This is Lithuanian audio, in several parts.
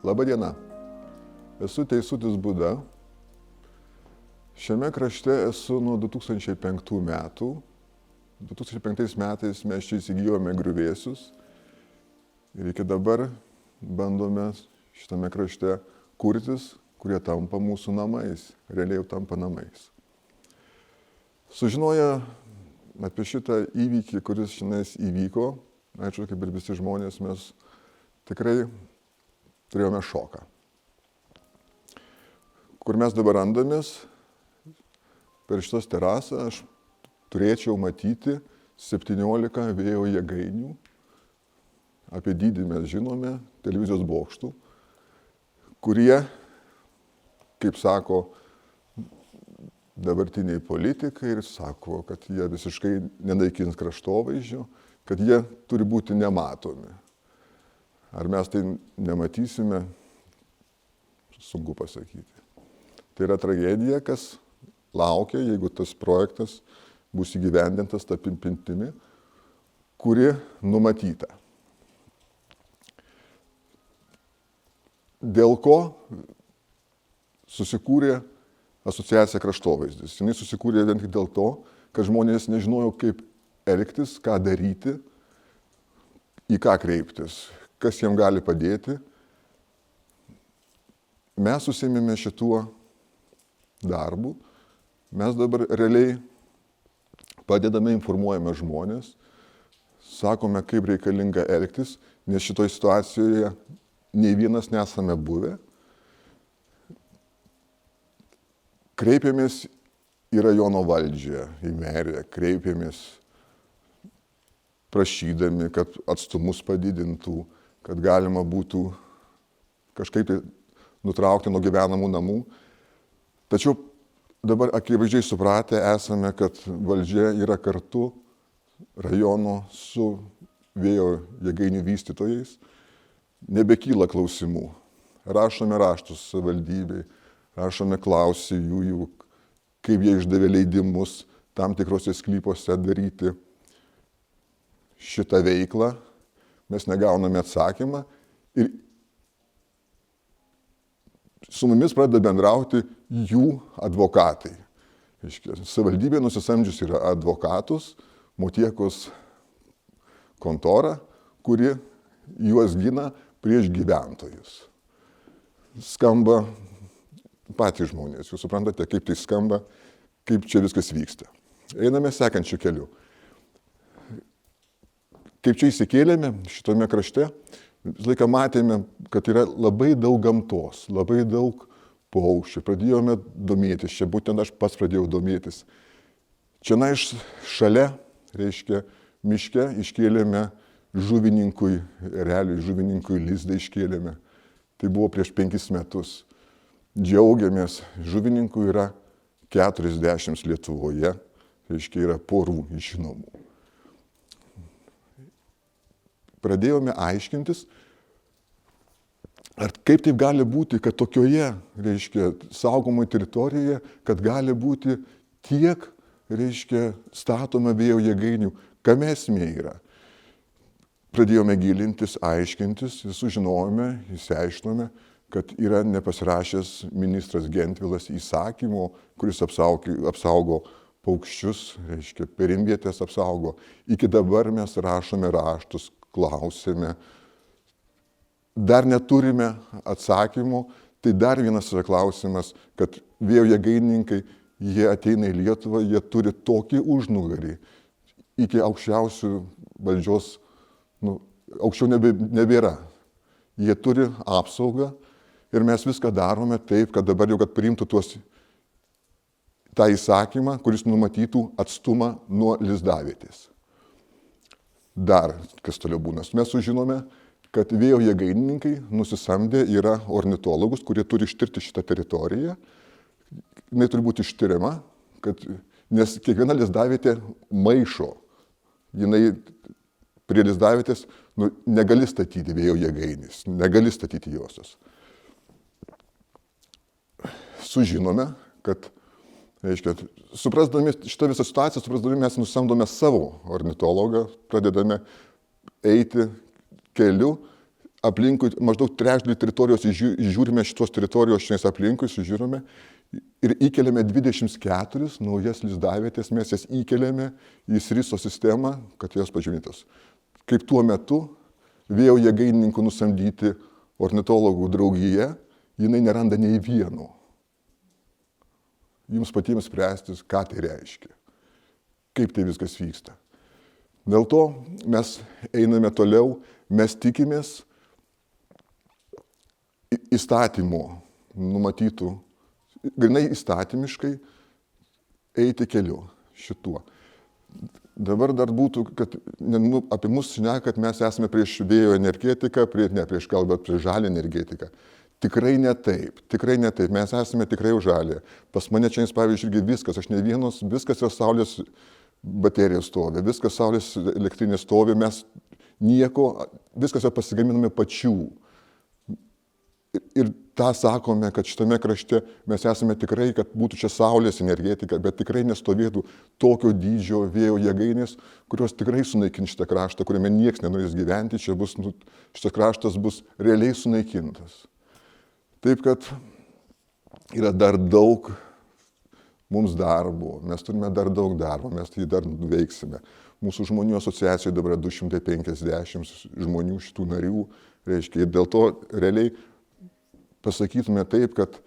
Labą dieną. Esu Teisutis Būda. Šiame krašte esu nuo 2005 metų. 2005 metais mes čia įsigijome griuvėsius ir iki dabar bandome šitame krašte kurtis, kurie tampa mūsų namais, realiai jau tampa namais. Sužinoję apie šitą įvykį, kuris šiandien įvyko, aišku, kaip ir visi žmonės, mes tikrai turėjome šoką. Kur mes dabar randamės, per šitas terasą aš turėčiau matyti 17 vėjo jėgainių, apie dydį mes žinome, televizijos bokštų, kurie, kaip sako dabartiniai politikai, ir sako, kad jie visiškai nenaikins kraštovaizdžio, kad jie turi būti nematomi. Ar mes tai nematysime, sunku pasakyti. Tai yra tragedija, kas laukia, jeigu tas projektas bus įgyvendintas ta apimtimi, kuri numatyta. Dėl ko susikūrė asociacija Kraštovaizdis? Jis susikūrė vien tik dėl to, kad žmonės nežinojo, kaip elgtis, ką daryti, į ką kreiptis, kas jiem gali padėti. Mes užsiėmėme šituo darbu. Mes dabar realiai padedame, informuojame žmonės, sakome, kaip reikalinga elgtis, nes šitoje situacijoje nei vienas nesame buvę. Kreipėmės į rajono valdžią, į merę, kreipėmės prašydami, kad atstumus padidintų, kad galima būtų kažkaip tai nutraukti nuo gyvenamų namų. Tačiau dabar akivaizdžiai supratę esame, kad valdžia yra kartu rajono su vėjo jėgainių vystytojais. Nebekyla klausimų. Rašome raštus savivaldybei, rašome klausti jų, kaip jie išdavė leidimus tam tikrose sklypose daryti šitą veiklą. Mes negauname atsakymą ir su mumis pradeda bendrauti jų advokatai. Savivaldybė nusisamdžius yra advokatus, Motiekos kontora, kuri juos gina prieš gyventojus. Skamba patys žmonės, jūs suprantate, kaip tai skamba, kaip čia viskas vyksta. Einame sekančiu keliu. Kaip čia įsikėlėme šitame krašte, visą laiką matėme, kad yra labai daug gamtos, labai daug paukščių. Pradėjome domėtis, čia būtent aš pats pradėjau domėtis. Čia šalia, reiškia, miške iškėlėme žuvininkui, realiai žuvininkui lizdą iškėlėme. Tai buvo prieš 5 metus. Džiaugiamės, žuvininkų yra 40 Lietuvoje, reiškia, yra porų žinomų. Pradėjome aiškintis, ar kaip taip gali būti, kad tokioje, reiškia, saugomoje teritorijoje, kad gali būti tiek, reiškia, statoma vėjo jėgainių, kame esmė yra. Pradėjome gilintis, aiškintis, sužinojome, išsiaiškinome, kad yra nepasirašęs ministras Gentvilas įsakymo, kuris apsaugo paukščius, reiškia, perimvietės apsaugo. Iki dabar mes rašome raštus, klausėme, dar neturime atsakymų. Tai dar vienas yra klausimas, kad vėjo jėgainininkai, jie ateina į Lietuvą, jie turi tokį užnugarį. Iki aukščiausių valdžios, aukščiau nebėra. Jie turi apsaugą ir mes viską darome taip, kad dabar jau, kad priimtų tą įsakymą, kuris numatytų atstumą nuo lizdavietės. Dar kas toliau būna. Mes sužinome, kad vėjo jėgainininkai nusisamdė yra ornitologus, kurie turi ištirti šitą teritoriją. Jis turi būti ištiriama, nes kiekviena lizdavietė maišo. Jinai prie lizdavietės negali statyti vėjo jėgainis, negali statyti josios. Sužinome, kad, reiškia, suprasdami šitą visą situaciją, mes nusamdome savo ornitologą, pradedame eiti keliu, aplinkui, maždaug trečdalį teritorijos žiūrime šitos teritorijos šiandien aplinkui, sužiūrime ir įkeliame 24 naujas lizdavietės, mes jas įkeliame į SRISO sistemą, kad jos pažymėtos. Kaip tuo metu vėjo jėgainininkų nusamdyti ornitologų draugija, jinai neranda nei vieno. Jums patiems spręstis, ką tai reiškia, kaip tai viskas vyksta. Dėl to mes einame toliau, mes tikimės įstatymų numatytų, grinai įstatymiškai eiti keliu šituo. Dabar dar būtų, kad apie mus šneka, kad mes esame prieš vėjo energetiką, prieš kalbant prieš žalią energetiką. Tikrai ne taip, mes esame tikrai už žalį. Pas mane čia, pavyzdžiui, irgi viskas, aš ne vienos, viskas yra saulės baterijos stovi, viskas saulės elektrinės stovi, mes nieko, viskas yra pasigaminame pačių. Ir tą sakome, kad šitame krašte mes esame tikrai, kad būtų čia saulės energetika, bet tikrai nestovėtų tokio dydžio vėjo jėgainės, kurios tikrai sunaikins šitą kraštą, kuriame nieks nenorės gyventi, šitas kraštas bus realiai sunaikintas. Taip, kad yra dar daug mums darbo, mes turime dar daug darbo, mes tai dar veiksime. Mūsų žmonių asociacijoje dabar 250 žmonių šitų narių, reiškia, ir dėl to realiai pasakytume taip, kad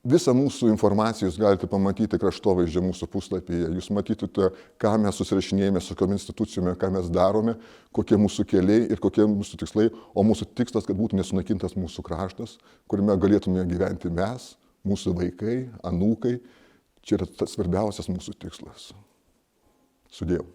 visą mūsų informaciją jūs galite pamatyti kraštovaizdžio mūsų puslapyje. Jūs matytumėte, ką mes susirašinėjame su kokiom institucijome, ką mes darome, kokie mūsų keliai ir kokie mūsų tikslai. O mūsų tikslas, kad būtų nesunaikintas mūsų kraštas, kuriame galėtume gyventi mes, mūsų vaikai, anūkai. Čia yra tas svarbiausias mūsų tikslas. Sudėjau.